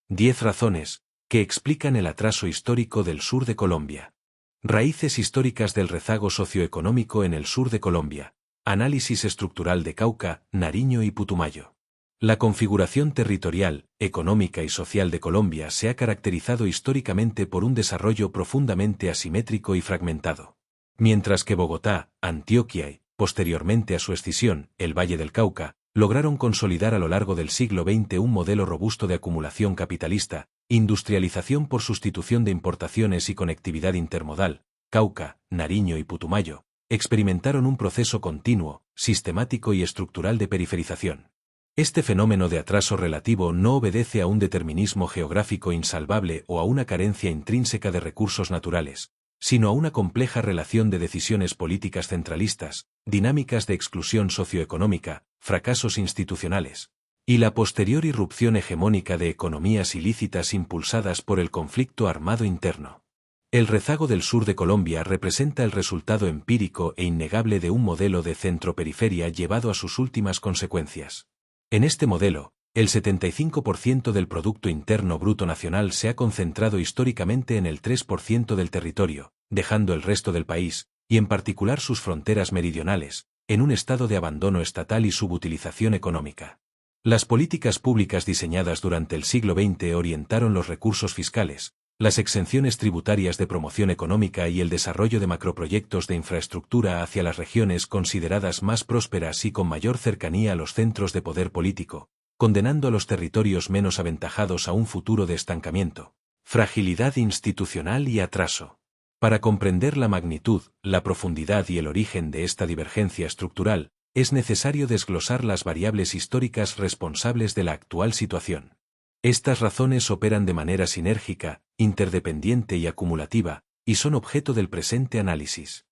10 razones que explican el atraso histórico del sur de Colombia. Raíces históricas del rezago socioeconómico en el sur de Colombia. Análisis estructural de Cauca, Nariño y Putumayo. La configuración territorial, económica y social de Colombia se ha caracterizado históricamente por un desarrollo profundamente asimétrico y fragmentado. Mientras que Bogotá, Antioquia y, posteriormente a su escisión, el Valle del Cauca, lograron consolidar a lo largo del siglo XX un modelo robusto de acumulación capitalista, industrialización por sustitución de importaciones y conectividad intermodal, Cauca, Nariño y Putumayo, experimentaron un proceso continuo, sistemático y estructural de periferización. Este fenómeno de atraso relativo no obedece a un determinismo geográfico insalvable o a una carencia intrínseca de recursos naturales, sino a una compleja relación de decisiones políticas centralistas, dinámicas de exclusión socioeconómica, fracasos institucionales, y la posterior irrupción hegemónica de economías ilícitas impulsadas por el conflicto armado interno. El rezago del sur de Colombia representa el resultado empírico e innegable de un modelo de centro-periferia llevado a sus últimas consecuencias. En este modelo, el 75% del Producto Interno Bruto Nacional se ha concentrado históricamente en el 3% del territorio, dejando el resto del país, y en particular sus fronteras meridionales, en un estado de abandono estatal y subutilización económica. Las políticas públicas diseñadas durante el siglo XX orientaron los recursos fiscales, las exenciones tributarias de promoción económica y el desarrollo de macroproyectos de infraestructura hacia las regiones consideradas más prósperas y con mayor cercanía a los centros de poder político, condenando a los territorios menos aventajados a un futuro de estancamiento, fragilidad institucional y atraso. Para comprender la magnitud, la profundidad y el origen de esta divergencia estructural, es necesario desglosar las variables históricas responsables de la actual situación. Estas razones operan de manera sinérgica, interdependiente y acumulativa, y son objeto del presente análisis.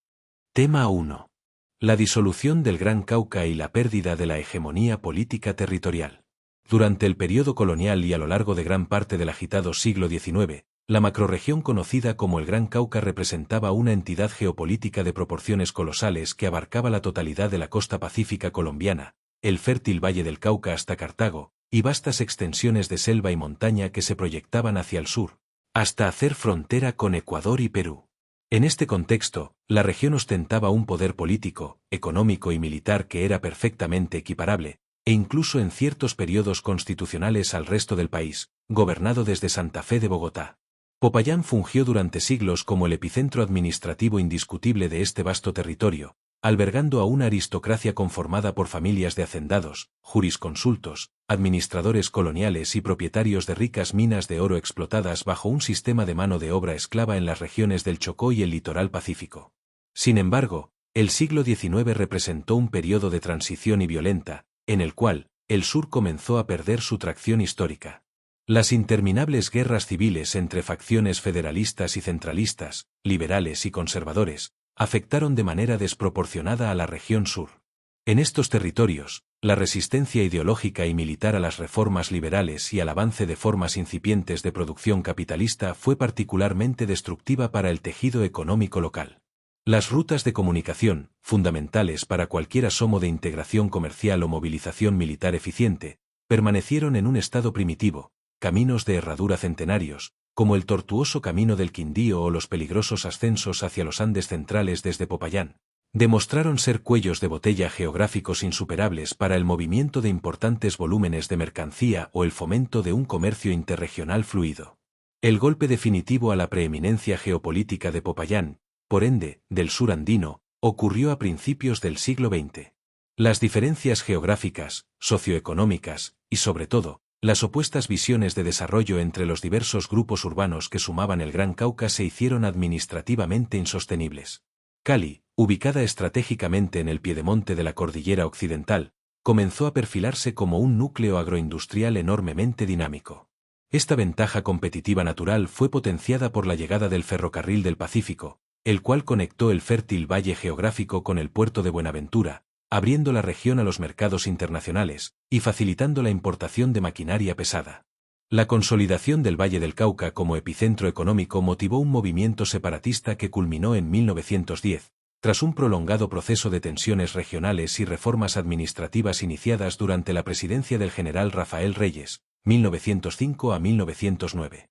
Tema 1. La disolución del Gran Cauca y la pérdida de la hegemonía política territorial. Durante el periodo colonial y a lo largo de gran parte del agitado siglo XIX, la macrorregión conocida como el Gran Cauca representaba una entidad geopolítica de proporciones colosales que abarcaba la totalidad de la costa pacífica colombiana, el fértil Valle del Cauca hasta Cartago, y vastas extensiones de selva y montaña que se proyectaban hacia el sur, hasta hacer frontera con Ecuador y Perú. En este contexto, la región ostentaba un poder político, económico y militar que era perfectamente equiparable, e incluso en ciertos periodos constitucionales al resto del país, gobernado desde Santa Fe de Bogotá. Popayán fungió durante siglos como el epicentro administrativo indiscutible de este vasto territorio, albergando a una aristocracia conformada por familias de hacendados, jurisconsultos, administradores coloniales y propietarios de ricas minas de oro explotadas bajo un sistema de mano de obra esclava en las regiones del Chocó y el litoral pacífico. Sin embargo, el siglo XIX representó un periodo de transición y violenta, en el cual, el sur comenzó a perder su tracción histórica. Las interminables guerras civiles entre facciones federalistas y centralistas, liberales y conservadores, afectaron de manera desproporcionada a la región sur. En estos territorios, la resistencia ideológica y militar a las reformas liberales y al avance de formas incipientes de producción capitalista fue particularmente destructiva para el tejido económico local. Las rutas de comunicación, fundamentales para cualquier asomo de integración comercial o movilización militar eficiente, permanecieron en un estado primitivo, caminos de herradura centenarios, como el tortuoso camino del Quindío o los peligrosos ascensos hacia los Andes centrales desde Popayán, demostraron ser cuellos de botella geográficos insuperables para el movimiento de importantes volúmenes de mercancía o el fomento de un comercio interregional fluido. El golpe definitivo a la preeminencia geopolítica de Popayán, por ende, del sur andino, ocurrió a principios del siglo XX. Las diferencias geográficas, socioeconómicas, y sobre todo, las opuestas visiones de desarrollo entre los diversos grupos urbanos que sumaban el Gran Cauca se hicieron administrativamente insostenibles. Cali, ubicada estratégicamente en el piedemonte de la cordillera occidental, comenzó a perfilarse como un núcleo agroindustrial enormemente dinámico. Esta ventaja competitiva natural fue potenciada por la llegada del ferrocarril del Pacífico, el cual conectó el fértil valle geográfico con el puerto de Buenaventura, abriendo la región a los mercados internacionales, y facilitando la importación de maquinaria pesada. La consolidación del Valle del Cauca como epicentro económico motivó un movimiento separatista que culminó en 1910, tras un prolongado proceso de tensiones regionales y reformas administrativas iniciadas durante la presidencia del general Rafael Reyes, 1905 a 1909.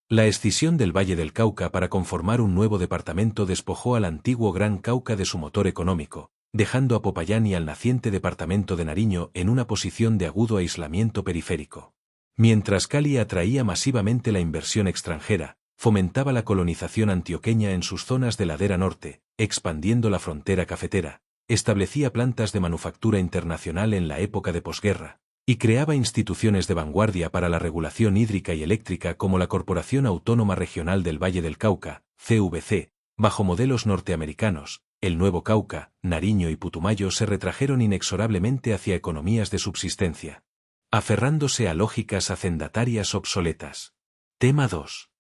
La escisión del Valle del Cauca para conformar un nuevo departamento despojó al antiguo Gran Cauca de su motor económico, dejando a Popayán y al naciente departamento de Nariño en una posición de agudo aislamiento periférico. Mientras Cali atraía masivamente la inversión extranjera, fomentaba la colonización antioqueña en sus zonas de ladera norte, expandiendo la frontera cafetera, establecía plantas de manufactura internacional en la época de posguerra, y creaba instituciones de vanguardia para la regulación hídrica y eléctrica como la Corporación Autónoma Regional del Valle del Cauca, CVC, bajo modelos norteamericanos. El Nuevo Cauca, Nariño y Putumayo se retrajeron inexorablemente hacia economías de subsistencia, aferrándose a lógicas hacendatarias obsoletas. Tema 2.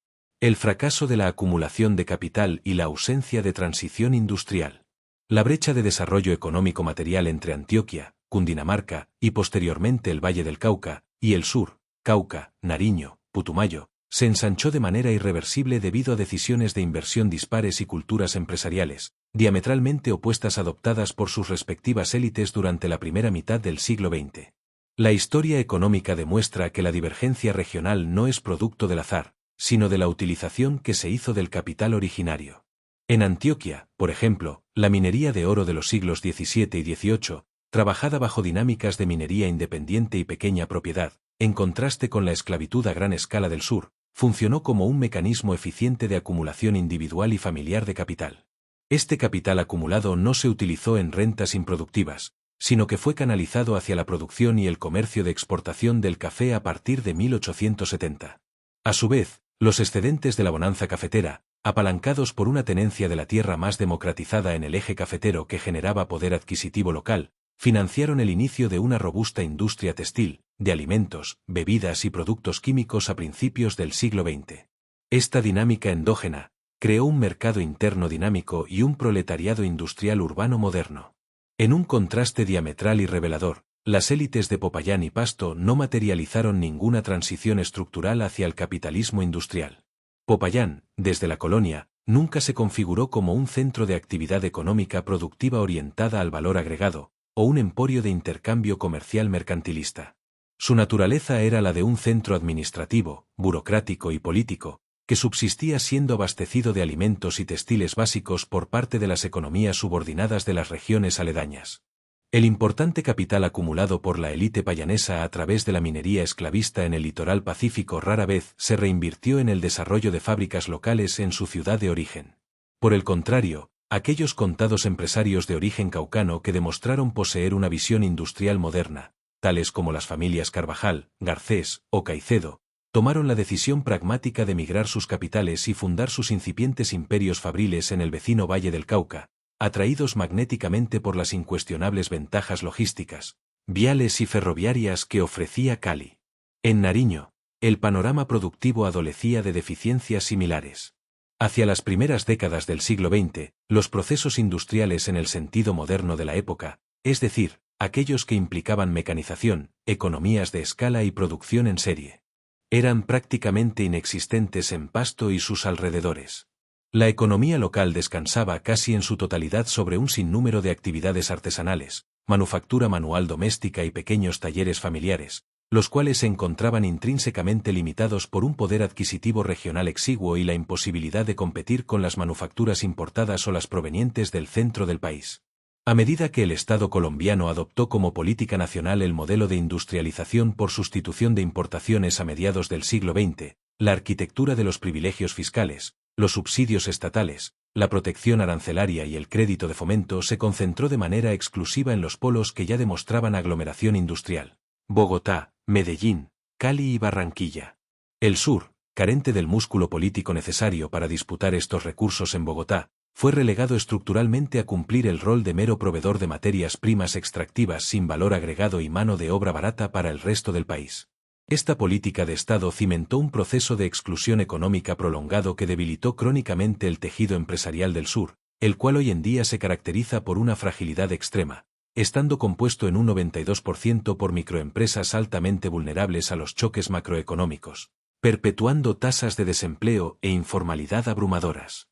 El fracaso de la acumulación de capital y la ausencia de transición industrial. La brecha de desarrollo económico material entre Antioquia, Cundinamarca, y posteriormente el Valle del Cauca, y el sur, Cauca, Nariño, Putumayo, se ensanchó de manera irreversible debido a decisiones de inversión dispares y culturas empresariales, diametralmente opuestas adoptadas por sus respectivas élites durante la primera mitad del siglo XX. La historia económica demuestra que la divergencia regional no es producto del azar, sino de la utilización que se hizo del capital originario. En Antioquia, por ejemplo, la minería de oro de los siglos XVII y XVIII, trabajada bajo dinámicas de minería independiente y pequeña propiedad, en contraste con la esclavitud a gran escala del sur, funcionó como un mecanismo eficiente de acumulación individual y familiar de capital. Este capital acumulado no se utilizó en rentas improductivas, sino que fue canalizado hacia la producción y el comercio de exportación del café a partir de 1870. A su vez, los excedentes de la bonanza cafetera, apalancados por una tenencia de la tierra más democratizada en el eje cafetero que generaba poder adquisitivo local, financiaron el inicio de una robusta industria textil, de alimentos, bebidas y productos químicos a principios del siglo XX. Esta dinámica endógena creó un mercado interno dinámico y un proletariado industrial urbano moderno. En un contraste diametral y revelador, las élites de Popayán y Pasto no materializaron ninguna transición estructural hacia el capitalismo industrial. Popayán, desde la colonia, nunca se configuró como un centro de actividad económica productiva orientada al valor agregado, o un emporio de intercambio comercial mercantilista. Su naturaleza era la de un centro administrativo, burocrático y político, que subsistía siendo abastecido de alimentos y textiles básicos por parte de las economías subordinadas de las regiones aledañas. El importante capital acumulado por la élite payanesa a través de la minería esclavista en el litoral pacífico rara vez se reinvirtió en el desarrollo de fábricas locales en su ciudad de origen. Por el contrario, aquellos contados empresarios de origen caucano que demostraron poseer una visión industrial moderna, tales como las familias Carvajal, Garcés o Caicedo, tomaron la decisión pragmática de migrar sus capitales y fundar sus incipientes imperios fabriles en el vecino Valle del Cauca, atraídos magnéticamente por las incuestionables ventajas logísticas, viales y ferroviarias que ofrecía Cali. En Nariño, el panorama productivo adolecía de deficiencias similares. Hacia las primeras décadas del siglo XX, los procesos industriales en el sentido moderno de la época, es decir, aquellos que implicaban mecanización, economías de escala y producción en serie, eran prácticamente inexistentes en Pasto y sus alrededores. La economía local descansaba casi en su totalidad sobre un sinnúmero de actividades artesanales, manufactura manual doméstica y pequeños talleres familiares, los cuales se encontraban intrínsecamente limitados por un poder adquisitivo regional exiguo y la imposibilidad de competir con las manufacturas importadas o las provenientes del centro del país. A medida que el Estado colombiano adoptó como política nacional el modelo de industrialización por sustitución de importaciones a mediados del siglo XX, la arquitectura de los privilegios fiscales, los subsidios estatales, la protección arancelaria y el crédito de fomento se concentró de manera exclusiva en los polos que ya demostraban aglomeración industrial: Bogotá, Medellín, Cali y Barranquilla. El sur, carente del músculo político necesario para disputar estos recursos en Bogotá, fue relegado estructuralmente a cumplir el rol de mero proveedor de materias primas extractivas sin valor agregado y mano de obra barata para el resto del país. Esta política de Estado cimentó un proceso de exclusión económica prolongado que debilitó crónicamente el tejido empresarial del sur, el cual hoy en día se caracteriza por una fragilidad extrema, estando compuesto en un 92% por microempresas altamente vulnerables a los choques macroeconómicos, perpetuando tasas de desempleo e informalidad abrumadoras.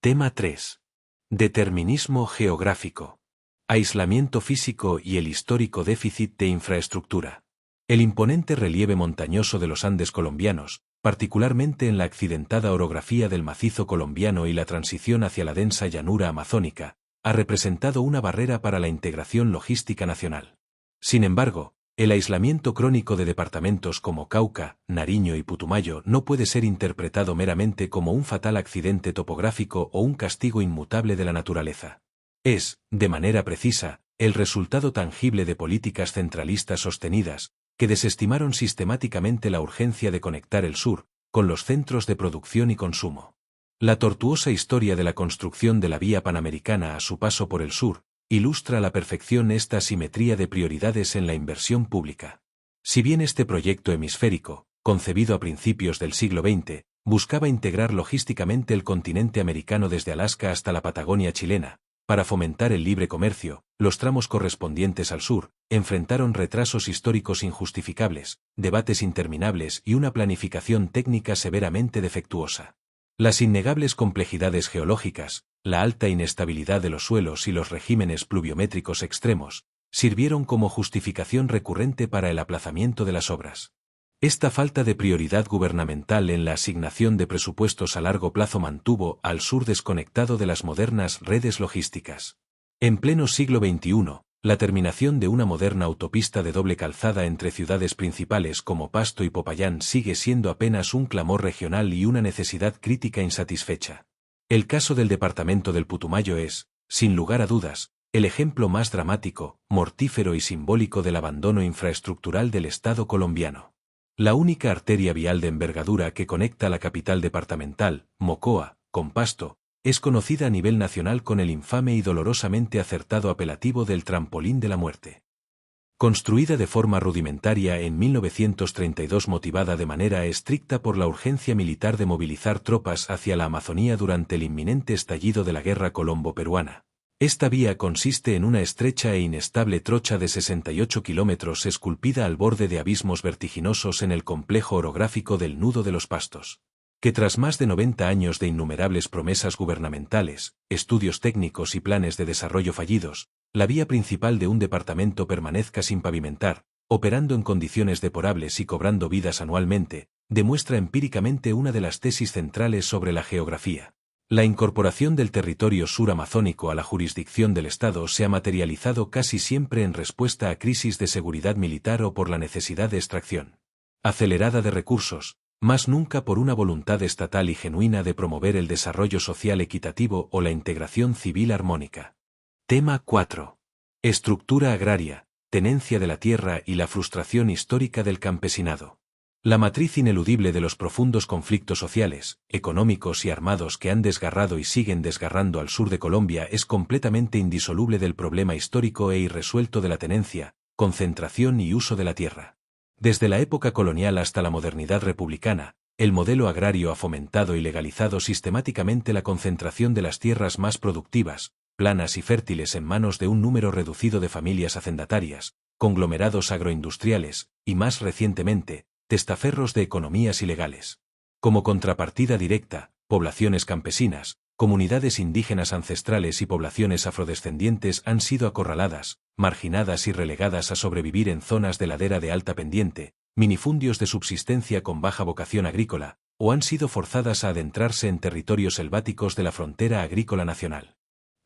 Tema 3. Determinismo geográfico. Aislamiento físico y el histórico déficit de infraestructura. El imponente relieve montañoso de los Andes colombianos, particularmente en la accidentada orografía del macizo colombiano y la transición hacia la densa llanura amazónica, ha representado una barrera para la integración logística nacional. Sin embargo, el aislamiento crónico de departamentos como Cauca, Nariño y Putumayo no puede ser interpretado meramente como un fatal accidente topográfico o un castigo inmutable de la naturaleza. Es, de manera precisa, el resultado tangible de políticas centralistas sostenidas, que desestimaron sistemáticamente la urgencia de conectar el sur con los centros de producción y consumo. La tortuosa historia de la construcción de la vía panamericana a su paso por el sur ilustra a la perfección esta asimetría de prioridades en la inversión pública. Si bien este proyecto hemisférico, concebido a principios del siglo XX, buscaba integrar logísticamente el continente americano desde Alaska hasta la Patagonia chilena, para fomentar el libre comercio, los tramos correspondientes al sur enfrentaron retrasos históricos injustificables, debates interminables y una planificación técnica severamente defectuosa. Las innegables complejidades geológicas, la alta inestabilidad de los suelos y los regímenes pluviométricos extremos, sirvieron como justificación recurrente para el aplazamiento de las obras. Esta falta de prioridad gubernamental en la asignación de presupuestos a largo plazo mantuvo al sur desconectado de las modernas redes logísticas. En pleno siglo XXI, la terminación de una moderna autopista de doble calzada entre ciudades principales como Pasto y Popayán sigue siendo apenas un clamor regional y una necesidad crítica insatisfecha. El caso del departamento del Putumayo es, sin lugar a dudas, el ejemplo más dramático, mortífero y simbólico del abandono infraestructural del Estado colombiano. La única arteria vial de envergadura que conecta la capital departamental, Mocoa, con Pasto, es conocida a nivel nacional con el infame y dolorosamente acertado apelativo del trampolín de la muerte. Construida de forma rudimentaria en 1932 motivada de manera estricta por la urgencia militar de movilizar tropas hacia la Amazonía durante el inminente estallido de la Guerra colombo-peruana. Esta vía consiste en una estrecha e inestable trocha de 68 kilómetros esculpida al borde de abismos vertiginosos en el complejo orográfico del Nudo de los Pastos, que tras más de 90 años de innumerables promesas gubernamentales, estudios técnicos y planes de desarrollo fallidos, la vía principal de un departamento permanezca sin pavimentar, operando en condiciones deplorables y cobrando vidas anualmente, demuestra empíricamente una de las tesis centrales sobre la geografía. La incorporación del territorio suramazónico a la jurisdicción del Estado se ha materializado casi siempre en respuesta a crisis de seguridad militar o por la necesidad de extracción acelerada de recursos, más nunca por una voluntad estatal y genuina de promover el desarrollo social equitativo o la integración civil armónica. Tema 4. Estructura agraria, tenencia de la tierra y la frustración histórica del campesinado. La matriz ineludible de los profundos conflictos sociales, económicos y armados que han desgarrado y siguen desgarrando al sur de Colombia es completamente indisoluble del problema histórico e irresuelto de la tenencia, concentración y uso de la tierra. Desde la época colonial hasta la modernidad republicana, el modelo agrario ha fomentado y legalizado sistemáticamente la concentración de las tierras más productivas, planas y fértiles en manos de un número reducido de familias hacendatarias, conglomerados agroindustriales, y más recientemente, testaferros de economías ilegales. Como contrapartida directa, poblaciones campesinas, comunidades indígenas ancestrales y poblaciones afrodescendientes han sido acorraladas, marginadas y relegadas a sobrevivir en zonas de ladera de alta pendiente, minifundios de subsistencia con baja vocación agrícola, o han sido forzadas a adentrarse en territorios selváticos de la frontera agrícola nacional.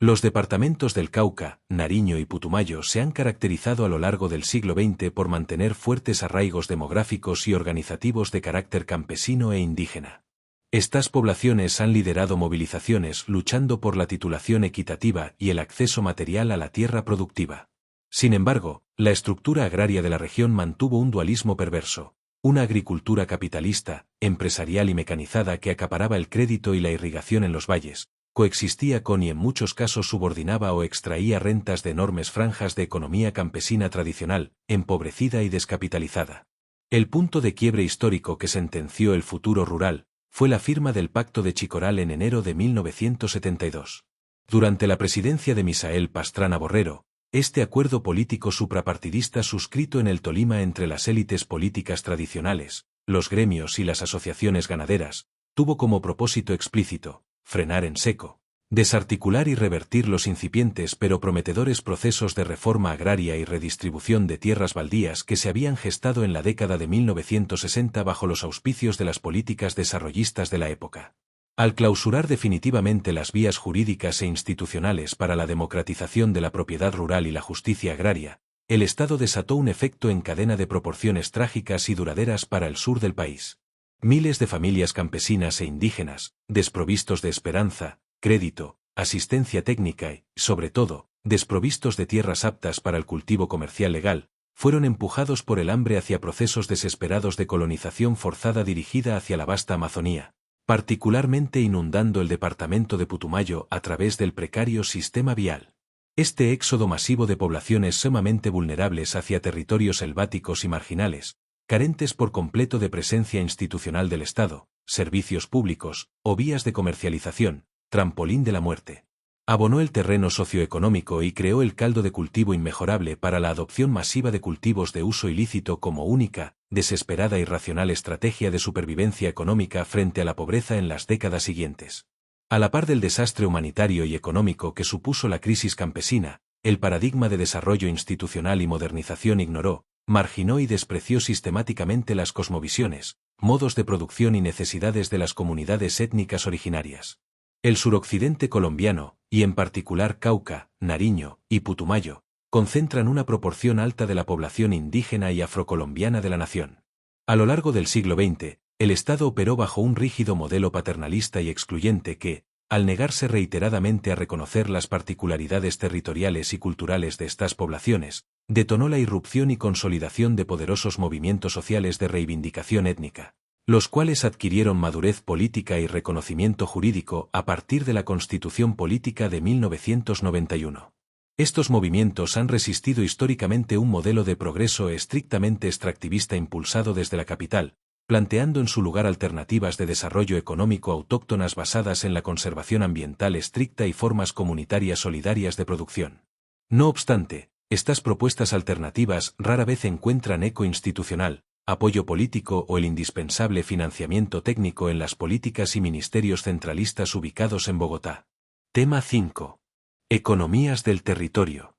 Los departamentos del Cauca, Nariño y Putumayo se han caracterizado a lo largo del siglo XX por mantener fuertes arraigos demográficos y organizativos de carácter campesino e indígena. Estas poblaciones han liderado movilizaciones luchando por la titulación equitativa y el acceso material a la tierra productiva. Sin embargo, la estructura agraria de la región mantuvo un dualismo perverso, una agricultura capitalista, empresarial y mecanizada que acaparaba el crédito y la irrigación en los valles, coexistía con y en muchos casos subordinaba o extraía rentas de enormes franjas de economía campesina tradicional, empobrecida y descapitalizada. El punto de quiebre histórico que sentenció el futuro rural fue la firma del Pacto de Chicoral en enero de 1972. Durante la presidencia de Misael Pastrana Borrero, este acuerdo político suprapartidista suscrito en el Tolima entre las élites políticas tradicionales, los gremios y las asociaciones ganaderas, tuvo como propósito explícito frenar en seco Desarticular y revertir los incipientes pero prometedores procesos de reforma agraria y redistribución de tierras baldías que se habían gestado en la década de 1960 bajo los auspicios de las políticas desarrollistas de la época. Al clausurar definitivamente las vías jurídicas e institucionales para la democratización de la propiedad rural y la justicia agraria, el Estado desató un efecto en cadena de proporciones trágicas y duraderas para el sur del país. Miles de familias campesinas e indígenas, desprovistos de esperanza, crédito, asistencia técnica y, sobre todo, desprovistos de tierras aptas para el cultivo comercial legal, fueron empujados por el hambre hacia procesos desesperados de colonización forzada dirigida hacia la vasta Amazonía, particularmente inundando el departamento de Putumayo a través del precario sistema vial. Este éxodo masivo de poblaciones sumamente vulnerables hacia territorios selváticos y marginales, carentes por completo de presencia institucional del Estado, servicios públicos o vías de comercialización, trampolín de la muerte. Abonó el terreno socioeconómico y creó el caldo de cultivo inmejorable para la adopción masiva de cultivos de uso ilícito como única, desesperada y racional estrategia de supervivencia económica frente a la pobreza en las décadas siguientes. A la par del desastre humanitario y económico que supuso la crisis campesina, el paradigma de desarrollo institucional y modernización ignoró, marginó y despreció sistemáticamente las cosmovisiones, modos de producción y necesidades de las comunidades étnicas originarias. El suroccidente colombiano, y en particular Cauca, Nariño y Putumayo, concentran una proporción alta de la población indígena y afrocolombiana de la nación. A lo largo del siglo XX, el Estado operó bajo un rígido modelo paternalista y excluyente que, al negarse reiteradamente a reconocer las particularidades territoriales y culturales de estas poblaciones, detonó la irrupción y consolidación de poderosos movimientos sociales de reivindicación étnica, los cuales adquirieron madurez política y reconocimiento jurídico a partir de la Constitución Política de 1991. Estos movimientos han resistido históricamente un modelo de progreso estrictamente extractivista impulsado desde la capital, planteando en su lugar alternativas de desarrollo económico autóctonas basadas en la conservación ambiental estricta y formas comunitarias solidarias de producción. No obstante, estas propuestas alternativas rara vez encuentran eco institucional, apoyo político o el indispensable financiamiento técnico en las políticas y ministerios centralistas ubicados en Bogotá. Tema 5. Economías del territorio.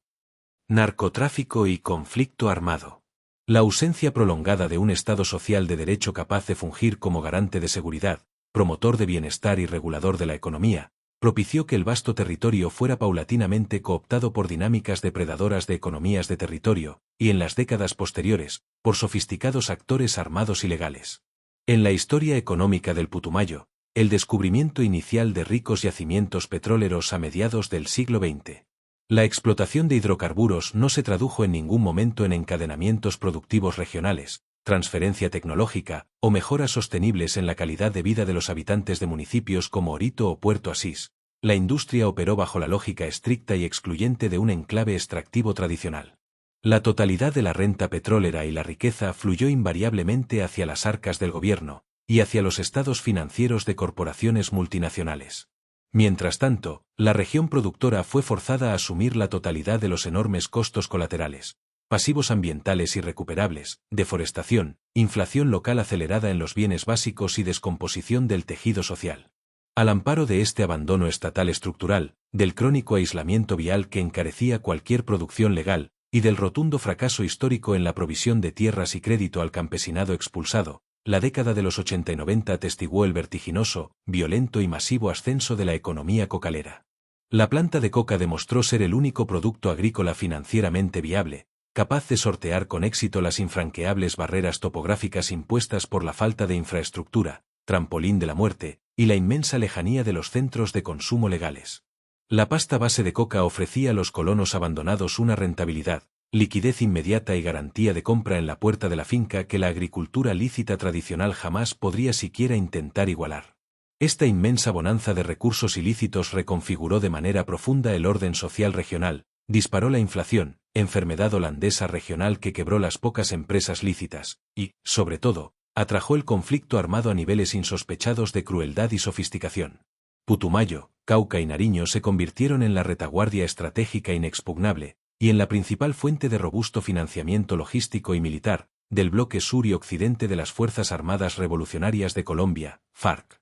Narcotráfico y conflicto armado. La ausencia prolongada de un Estado social de derecho capaz de fungir como garante de seguridad, promotor de bienestar y regulador de la economía, propició que el vasto territorio fuera paulatinamente cooptado por dinámicas depredadoras de economías de territorio, y en las décadas posteriores, por sofisticados actores armados y legales. En la historia económica del Putumayo, el descubrimiento inicial de ricos yacimientos petroleros a mediados del siglo XX. La explotación de hidrocarburos no se tradujo en ningún momento en encadenamientos productivos regionales, transferencia tecnológica o mejoras sostenibles en la calidad de vida de los habitantes de municipios como Orito o Puerto Asís. La industria operó bajo la lógica estricta y excluyente de un enclave extractivo tradicional. La totalidad de la renta petrolera y la riqueza fluyó invariablemente hacia las arcas del gobierno y hacia los estados financieros de corporaciones multinacionales. Mientras tanto, la región productora fue forzada a asumir la totalidad de los enormes costos colaterales, pasivos ambientales irrecuperables, deforestación, inflación local acelerada en los bienes básicos y descomposición del tejido social. Al amparo de este abandono estatal estructural, del crónico aislamiento vial que encarecía cualquier producción legal, y del rotundo fracaso histórico en la provisión de tierras y crédito al campesinado expulsado, la década de los 80 y 90 atestiguó el vertiginoso, violento y masivo ascenso de la economía cocalera. La planta de coca demostró ser el único producto agrícola financieramente viable, capaz de sortear con éxito las infranqueables barreras topográficas impuestas por la falta de infraestructura, trampolín de la muerte, y la inmensa lejanía de los centros de consumo legales. La pasta base de coca ofrecía a los colonos abandonados una rentabilidad, liquidez inmediata y garantía de compra en la puerta de la finca que la agricultura lícita tradicional jamás podría siquiera intentar igualar. Esta inmensa bonanza de recursos ilícitos reconfiguró de manera profunda el orden social regional, disparó la inflación, enfermedad holandesa regional que quebró las pocas empresas lícitas, y, sobre todo, atrajo el conflicto armado a niveles insospechados de crueldad y sofisticación. Putumayo, Cauca y Nariño se convirtieron en la retaguardia estratégica inexpugnable, y en la principal fuente de robusto financiamiento logístico y militar, del bloque sur y occidente de las Fuerzas Armadas Revolucionarias de Colombia, FARC.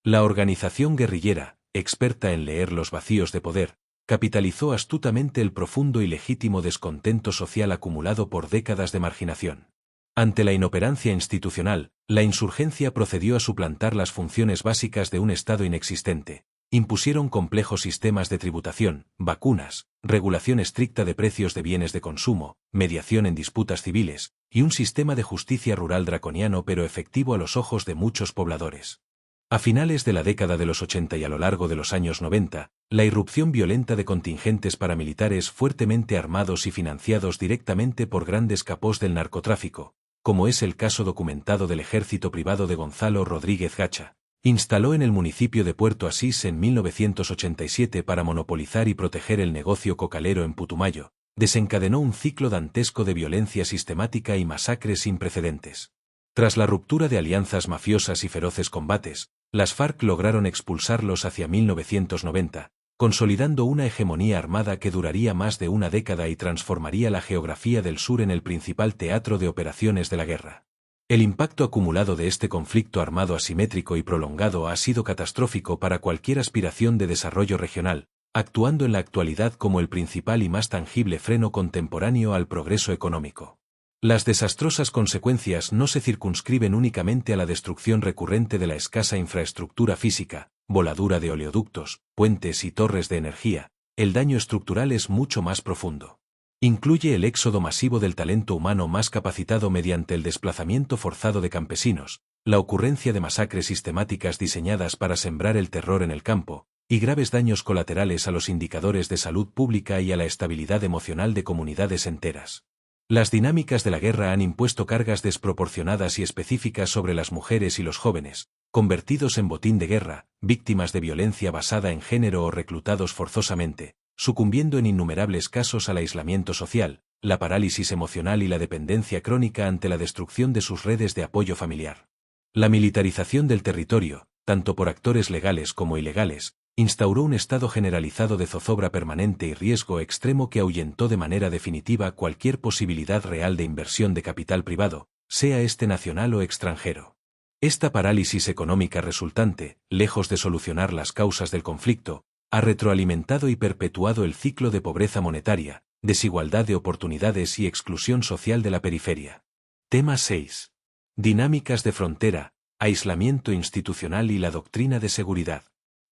La organización guerrillera, experta en leer los vacíos de poder, capitalizó astutamente el profundo y legítimo descontento social acumulado por décadas de marginación. Ante la inoperancia institucional, la insurgencia procedió a suplantar las funciones básicas de un Estado inexistente. Impusieron complejos sistemas de tributación, vacunas, regulación estricta de precios de bienes de consumo, mediación en disputas civiles, y un sistema de justicia rural draconiano pero efectivo a los ojos de muchos pobladores. A finales de la década de los 80 y a lo largo de los años 90, la irrupción violenta de contingentes paramilitares fuertemente armados y financiados directamente por grandes capós del narcotráfico, como es el caso documentado del ejército privado de Gonzalo Rodríguez Gacha, instaló en el municipio de Puerto Asís en 1987 para monopolizar y proteger el negocio cocalero en Putumayo, desencadenó un ciclo dantesco de violencia sistemática y masacres sin precedentes. Tras la ruptura de alianzas mafiosas y feroces combates, las FARC lograron expulsarlos hacia 1990, consolidando una hegemonía armada que duraría más de una década y transformaría la geografía del sur en el principal teatro de operaciones de la guerra. El impacto acumulado de este conflicto armado asimétrico y prolongado ha sido catastrófico para cualquier aspiración de desarrollo regional, actuando en la actualidad como el principal y más tangible freno contemporáneo al progreso económico. Las desastrosas consecuencias no se circunscriben únicamente a la destrucción recurrente de la escasa infraestructura física, voladura de oleoductos, puentes y torres de energía, el daño estructural es mucho más profundo. Incluye el éxodo masivo del talento humano más capacitado mediante el desplazamiento forzado de campesinos, la ocurrencia de masacres sistemáticas diseñadas para sembrar el terror en el campo, y graves daños colaterales a los indicadores de salud pública y a la estabilidad emocional de comunidades enteras. Las dinámicas de la guerra han impuesto cargas desproporcionadas y específicas sobre las mujeres y los jóvenes, convertidos en botín de guerra, víctimas de violencia basada en género o reclutados forzosamente, sucumbiendo en innumerables casos al aislamiento social, la parálisis emocional y la dependencia crónica ante la destrucción de sus redes de apoyo familiar. La militarización del territorio, tanto por actores legales como ilegales, instauró un estado generalizado de zozobra permanente y riesgo extremo que ahuyentó de manera definitiva cualquier posibilidad real de inversión de capital privado, sea este nacional o extranjero. Esta parálisis económica resultante, lejos de solucionar las causas del conflicto, ha retroalimentado y perpetuado el ciclo de pobreza monetaria, desigualdad de oportunidades y exclusión social de la periferia. Tema 6. Dinámicas de frontera, aislamiento institucional y la doctrina de seguridad.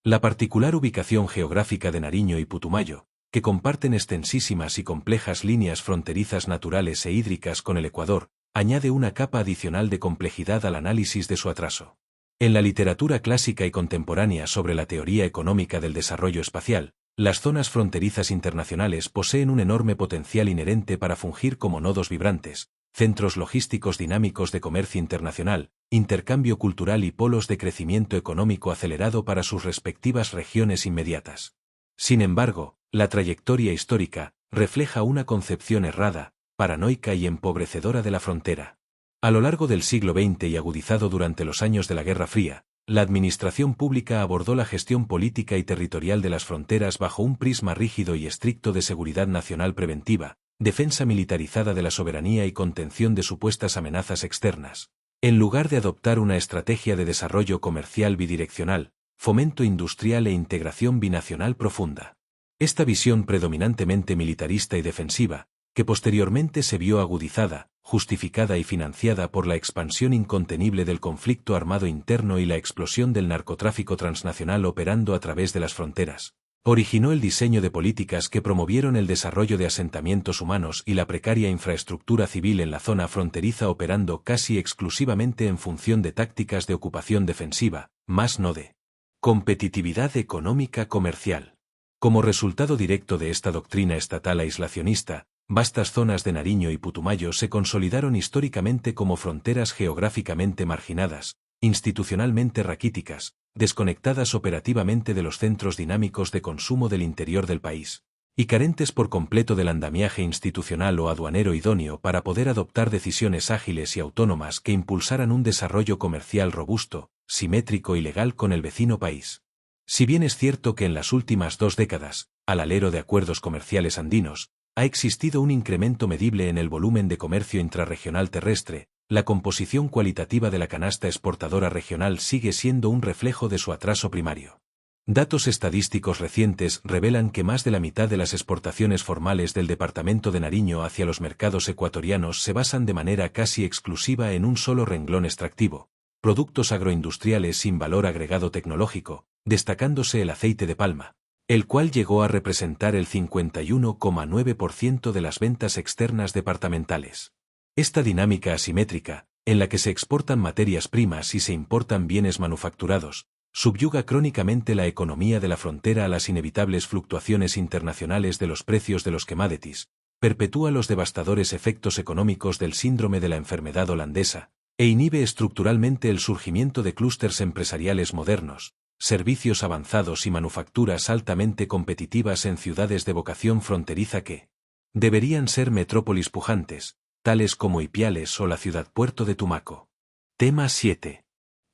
La particular ubicación geográfica de Nariño y Putumayo, que comparten extensísimas y complejas líneas fronterizas naturales e hídricas con el Ecuador, añade una capa adicional de complejidad al análisis de su atraso. En la literatura clásica y contemporánea sobre la teoría económica del desarrollo espacial, las zonas fronterizas internacionales poseen un enorme potencial inherente para fungir como nodos vibrantes, centros logísticos dinámicos de comercio internacional, intercambio cultural y polos de crecimiento económico acelerado para sus respectivas regiones inmediatas. Sin embargo, la trayectoria histórica refleja una concepción errada, paranoica y empobrecedora de la frontera. A lo largo del siglo XX y agudizado durante los años de la Guerra Fría, la administración pública abordó la gestión política y territorial de las fronteras bajo un prisma rígido y estricto de seguridad nacional preventiva, defensa militarizada de la soberanía y contención de supuestas amenazas externas, en lugar de adoptar una estrategia de desarrollo comercial bidireccional, fomento industrial e integración binacional profunda. Esta visión predominantemente militarista y defensiva, que posteriormente se vio agudizada, justificada y financiada por la expansión incontenible del conflicto armado interno y la explosión del narcotráfico transnacional operando a través de las fronteras, originó el diseño de políticas que promovieron el desarrollo de asentamientos humanos y la precaria infraestructura civil en la zona fronteriza operando casi exclusivamente en función de tácticas de ocupación defensiva, más no de competitividad económica comercial. Como resultado directo de esta doctrina estatal aislacionista, vastas zonas de Nariño y Putumayo se consolidaron históricamente como fronteras geográficamente marginadas, institucionalmente raquíticas, desconectadas operativamente de los centros dinámicos de consumo del interior del país, y carentes por completo del andamiaje institucional o aduanero idóneo para poder adoptar decisiones ágiles y autónomas que impulsaran un desarrollo comercial robusto, simétrico y legal con el vecino país. Si bien es cierto que en las últimas 2 décadas, al alero de acuerdos comerciales andinos, ha existido un incremento medible en el volumen de comercio intrarregional terrestre, la composición cualitativa de la canasta exportadora regional sigue siendo un reflejo de su atraso primario. Datos estadísticos recientes revelan que más de la mitad de las exportaciones formales del departamento de Nariño hacia los mercados ecuatorianos se basan de manera casi exclusiva en un solo renglón extractivo, productos agroindustriales sin valor agregado tecnológico, destacándose el aceite de palma, el cual llegó a representar el 51,9% de las ventas externas departamentales. Esta dinámica asimétrica, en la que se exportan materias primas y se importan bienes manufacturados, subyuga crónicamente la economía de la frontera a las inevitables fluctuaciones internacionales de los precios de los commodities, perpetúa los devastadores efectos económicos del síndrome de la enfermedad holandesa, e inhibe estructuralmente el surgimiento de clústeres empresariales modernos, servicios avanzados y manufacturas altamente competitivas en ciudades de vocación fronteriza que deberían ser metrópolis pujantes, tales como Ipiales o la ciudad-puerto de Tumaco. Tema 7.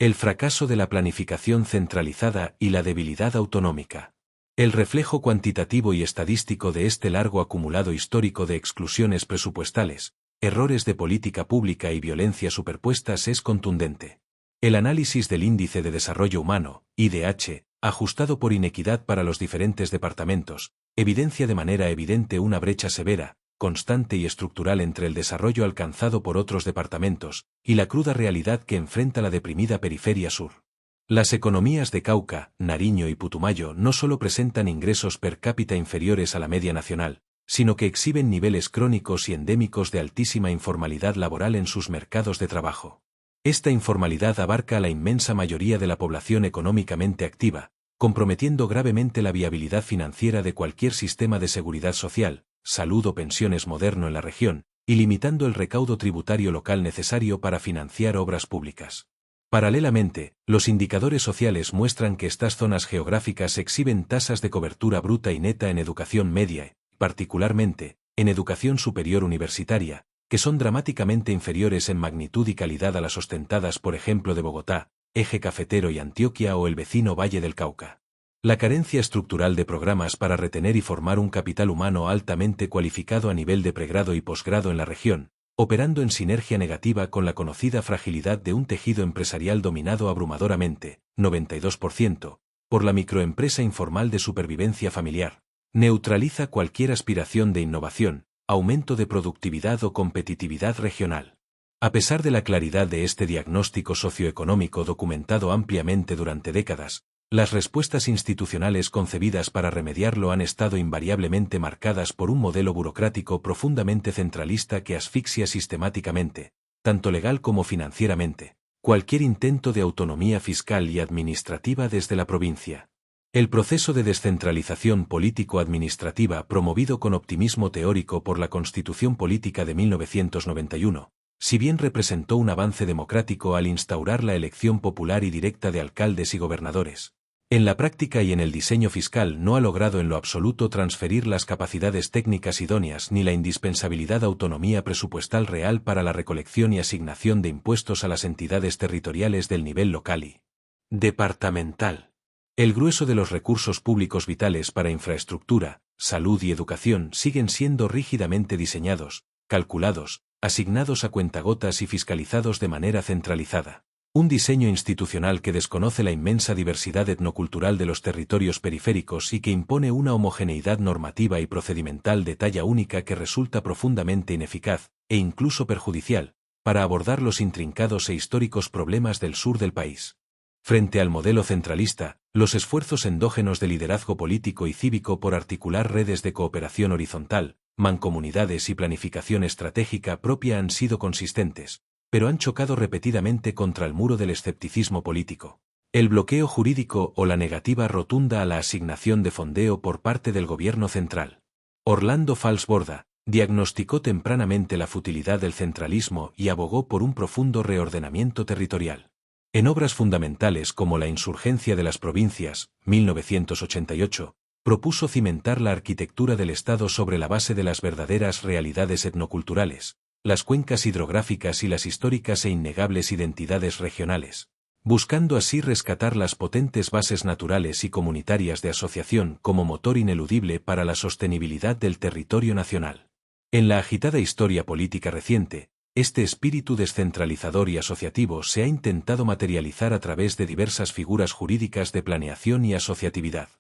El fracaso de la planificación centralizada y la debilidad autonómica. El reflejo cuantitativo y estadístico de este largo acumulado histórico de exclusiones presupuestales, errores de política pública y violencia superpuestas es contundente. El análisis del Índice de Desarrollo Humano, IDH, ajustado por inequidad para los diferentes departamentos, evidencia de manera evidente una brecha severa, constante y estructural entre el desarrollo alcanzado por otros departamentos y la cruda realidad que enfrenta la deprimida periferia sur. Las economías de Cauca, Nariño y Putumayo no solo presentan ingresos per cápita inferiores a la media nacional, sino que exhiben niveles crónicos y endémicos de altísima informalidad laboral en sus mercados de trabajo. Esta informalidad abarca a la inmensa mayoría de la población económicamente activa, comprometiendo gravemente la viabilidad financiera de cualquier sistema de seguridad social, salud o pensiones moderno en la región, y limitando el recaudo tributario local necesario para financiar obras públicas. Paralelamente, los indicadores sociales muestran que estas zonas geográficas exhiben tasas de cobertura bruta y neta en educación media, particularmente, en educación superior universitaria, que son dramáticamente inferiores en magnitud y calidad a las ostentadas por ejemplo de Bogotá, Eje Cafetero y Antioquia o el vecino Valle del Cauca. La carencia estructural de programas para retener y formar un capital humano altamente cualificado a nivel de pregrado y posgrado en la región, operando en sinergia negativa con la conocida fragilidad de un tejido empresarial dominado abrumadoramente, 92%, por la microempresa informal de supervivencia familiar, neutraliza cualquier aspiración de innovación, aumento de productividad o competitividad regional. A pesar de la claridad de este diagnóstico socioeconómico documentado ampliamente durante décadas, las respuestas institucionales concebidas para remediarlo han estado invariablemente marcadas por un modelo burocrático profundamente centralista que asfixia sistemáticamente, tanto legal como financieramente, cualquier intento de autonomía fiscal y administrativa desde la provincia. El proceso de descentralización político-administrativa promovido con optimismo teórico por la Constitución Política de 1991, si bien representó un avance democrático al instaurar la elección popular y directa de alcaldes y gobernadores, en la práctica y en el diseño fiscal no ha logrado en lo absoluto transferir las capacidades técnicas idóneas ni la indispensabilidad autonomía presupuestal real para la recolección y asignación de impuestos a las entidades territoriales del nivel local y departamental. El grueso de los recursos públicos vitales para infraestructura, salud y educación siguen siendo rígidamente diseñados, calculados, asignados a cuentagotas y fiscalizados de manera centralizada. Un diseño institucional que desconoce la inmensa diversidad etnocultural de los territorios periféricos y que impone una homogeneidad normativa y procedimental de talla única que resulta profundamente ineficaz, e incluso perjudicial, para abordar los intrincados e históricos problemas del sur del país. Frente al modelo centralista, los esfuerzos endógenos de liderazgo político y cívico por articular redes de cooperación horizontal, mancomunidades y planificación estratégica propia han sido consistentes, pero han chocado repetidamente contra el muro del escepticismo político, el bloqueo jurídico o la negativa rotunda a la asignación de fondeo por parte del gobierno central. Orlando Falsborda diagnosticó tempranamente la futilidad del centralismo y abogó por un profundo reordenamiento territorial. En obras fundamentales como La insurgencia de las provincias, 1988, propuso cimentar la arquitectura del Estado sobre la base de las verdaderas realidades etnoculturales, las cuencas hidrográficas y las históricas e innegables identidades regionales, buscando así rescatar las potentes bases naturales y comunitarias de asociación como motor ineludible para la sostenibilidad del territorio nacional. En la agitada historia política reciente, Este espíritu descentralizador y asociativo se ha intentado materializar a través de diversas figuras jurídicas de planeación y asociatividad.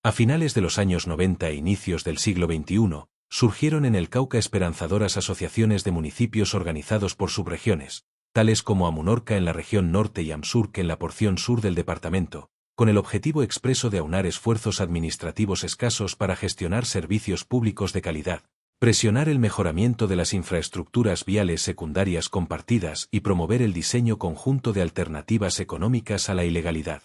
A finales de los años 90 e inicios del siglo XXI, surgieron en el Cauca esperanzadoras asociaciones de municipios organizados por subregiones, tales como Amunorca en la región norte y Amsurc en la porción sur del departamento, con el objetivo expreso de aunar esfuerzos administrativos escasos para gestionar servicios públicos de calidad, presionar el mejoramiento de las infraestructuras viales secundarias compartidas y promover el diseño conjunto de alternativas económicas a la ilegalidad.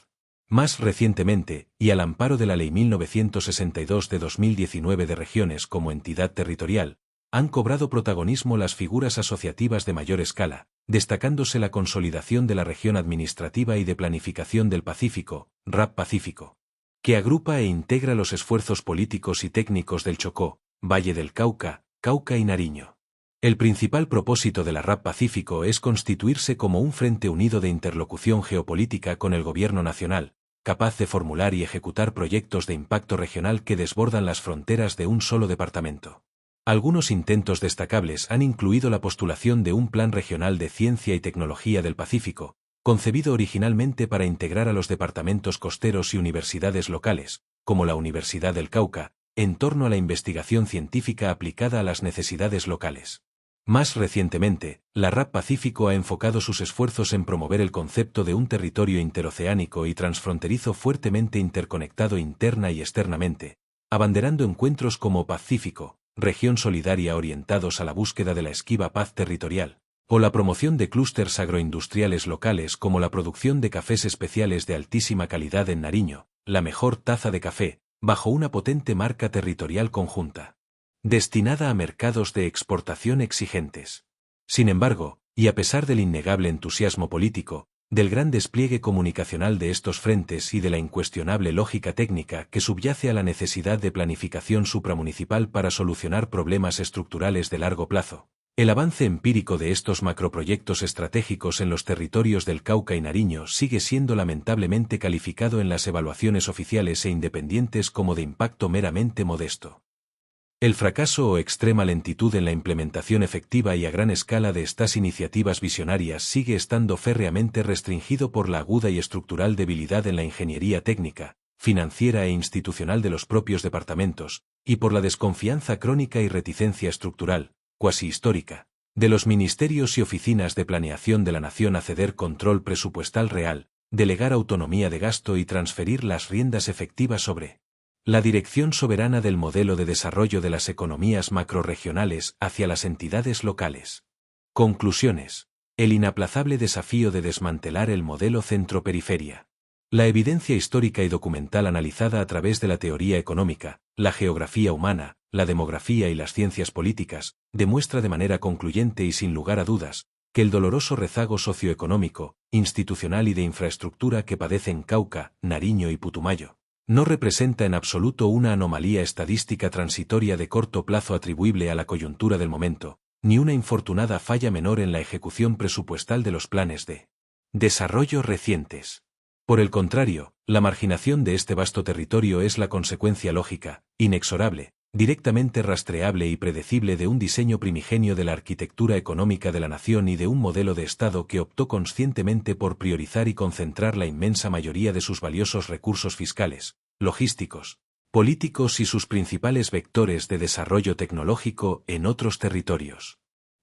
Más recientemente, y al amparo de la Ley 1962 de 2019 de regiones como entidad territorial, han cobrado protagonismo las figuras asociativas de mayor escala, destacándose la consolidación de la Región Administrativa y de Planificación del Pacífico, RAP Pacífico, que agrupa e integra los esfuerzos políticos y técnicos del Chocó, Valle del Cauca, Cauca y Nariño. El principal propósito de la RAP Pacífico es constituirse como un frente unido de interlocución geopolítica con el gobierno nacional, capaz de formular y ejecutar proyectos de impacto regional que desbordan las fronteras de un solo departamento. Algunos intentos destacables han incluido la postulación de un Plan Regional de Ciencia y Tecnología del Pacífico, concebido originalmente para integrar a los departamentos costeros y universidades locales, como la Universidad del Cauca, en torno a la investigación científica aplicada a las necesidades locales. Más recientemente, la RAP Pacífico ha enfocado sus esfuerzos en promover el concepto de un territorio interoceánico y transfronterizo fuertemente interconectado interna y externamente, abanderando encuentros como Pacífico, región solidaria orientados a la búsqueda de la esquiva paz territorial, o la promoción de clústeres agroindustriales locales como la producción de cafés especiales de altísima calidad en Nariño, la mejor taza de café, bajo una potente marca territorial conjunta, destinada a mercados de exportación exigentes. Sin embargo, y a pesar del innegable entusiasmo político, del gran despliegue comunicacional de estos frentes y de la incuestionable lógica técnica que subyace a la necesidad de planificación supramunicipal para solucionar problemas estructurales de largo plazo, el avance empírico de estos macroproyectos estratégicos en los territorios del Cauca y Nariño sigue siendo lamentablemente calificado en las evaluaciones oficiales e independientes como de impacto meramente modesto. El fracaso o extrema lentitud en la implementación efectiva y a gran escala de estas iniciativas visionarias sigue estando férreamente restringido por la aguda y estructural debilidad en la ingeniería técnica, financiera e institucional de los propios departamentos, y por la desconfianza crónica y reticencia estructural, cuasi histórica, de los ministerios y oficinas de planeación de la nación a ceder control presupuestal real, delegar autonomía de gasto y transferir las riendas efectivas sobre la dirección soberana del modelo de desarrollo de las economías macrorregionales hacia las entidades locales. Conclusiones. El inaplazable desafío de desmantelar el modelo centro-periferia. La evidencia histórica y documental analizada a través de la teoría económica, la geografía humana, la demografía y las ciencias políticas, demuestra de manera concluyente y sin lugar a dudas, que el doloroso rezago socioeconómico, institucional y de infraestructura que padecen Cauca, Nariño y Putumayo, no representa en absoluto una anomalía estadística transitoria de corto plazo atribuible a la coyuntura del momento, ni una infortunada falla menor en la ejecución presupuestal de los planes de desarrollo recientes. Por el contrario, la marginación de este vasto territorio es la consecuencia lógica, inexorable, directamente rastreable y predecible de un diseño primigenio de la arquitectura económica de la nación y de un modelo de Estado que optó conscientemente por priorizar y concentrar la inmensa mayoría de sus valiosos recursos fiscales, logísticos, políticos y sus principales vectores de desarrollo tecnológico en otros territorios.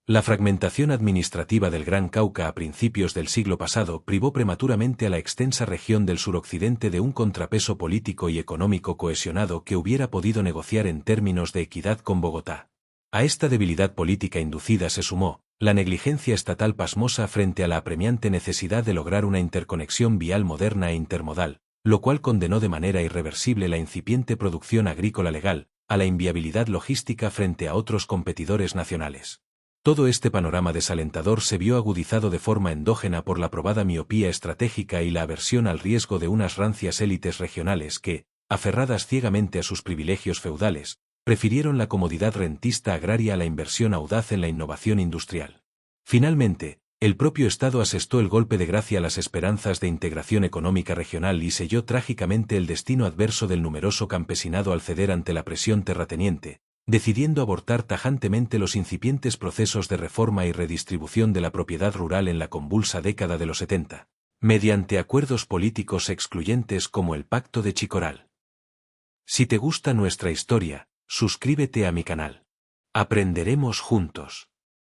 La fragmentación administrativa del Gran Cauca a principios del siglo pasado privó prematuramente a la extensa región del suroccidente de un contrapeso político y económico cohesionado que hubiera podido negociar en términos de equidad con Bogotá. A esta debilidad política inducida se sumó la negligencia estatal pasmosa frente a la apremiante necesidad de lograr una interconexión vial moderna e intermodal, lo cual condenó de manera irreversible la incipiente producción agrícola legal, a la inviabilidad logística frente a otros competidores nacionales. Todo este panorama desalentador se vio agudizado de forma endógena por la probada miopía estratégica y la aversión al riesgo de unas rancias élites regionales que, aferradas ciegamente a sus privilegios feudales, prefirieron la comodidad rentista agraria a la inversión audaz en la innovación industrial. Finalmente, el propio Estado asestó el golpe de gracia a las esperanzas de integración económica regional y selló trágicamente el destino adverso del numeroso campesinado al ceder ante la presión terrateniente, decidiendo abortar tajantemente los incipientes procesos de reforma y redistribución de la propiedad rural en la convulsa década de los 70, mediante acuerdos políticos excluyentes como el Pacto de Chicoral. Si te gusta nuestra historia, suscríbete a mi canal. Aprenderemos juntos.